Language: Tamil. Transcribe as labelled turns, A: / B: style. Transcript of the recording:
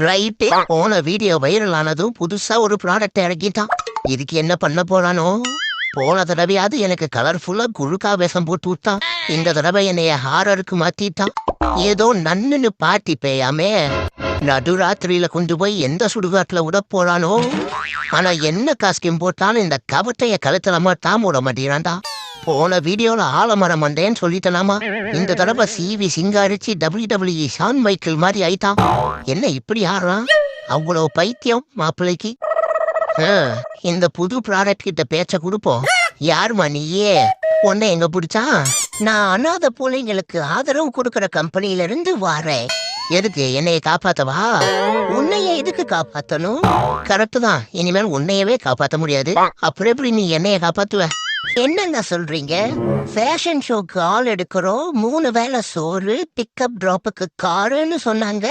A: ரைட்டு. போன வீடியோ வைரல் ஆனதும் புதுசா ஒரு ப்ராடக்ட் இறக்கிட்டான். இதுக்கு என்ன பண்ண போறானோ? போன தடவையாவது எனக்கு கலர்ஃபுல்லா குழுக்கா வேஷம் போட்டு விட்டான். இந்த தடவை என்னைய ஹாரருக்கு மாத்திட்டான். ஏதோ நன்னுன்னு பாட்டி பேயாமே. நடுராத்திரியில கொண்டு போய் எந்த சுடுகாட்டுல விட போறானோ? ஆனா என்ன காஸ்டியூம் போட்டாலும் இந்த கவட்டைய கழுத்துல மட்டும் விட மாட்டேறான்டா. போன வீடியோல ஆலமரம் வந்தேன்னு சொல்லிட்டனாமா. இந்த தடவை சிவி சிங்காரிச்சு WWE ஷான் மைக்கேல் மாதிரி ஆயிட்டான். என்ன இப்படி ஆடுறான்? அவ்வளவு பைத்தியம் மாப்பிள்ளைக்கு. இந்த புது ப்ராடக்ட் கிட்ட பேச்ச கொடுப்போம். யாருமா நீயே? உன்னை எங்க பிடிச்சா? நான் அனாதை பிள்ளைங்களுக்கு ஆதரவு கொடுக்கற கம்பெனில இருந்து வாரேன். எதுக்கு? என்னைய காப்பாத்தவா? உன்னைய எதுக்கு காப்பாத்தணும்? கரெக்ட் தான். இனிமேல் உன்னையவே காப்பாத்த முடியாது. அப்புறம் எப்படி நீ என்னைய காப்பாத்துவ? என்னங்க சொல்றீங்க? ஃபேஷன் ஷோக்கு ஆள் எடுக்கிறோம், 3 வேளை சோறு, பிக்கப் டிராப்புக்கு காருன்னு சொன்னாங்க.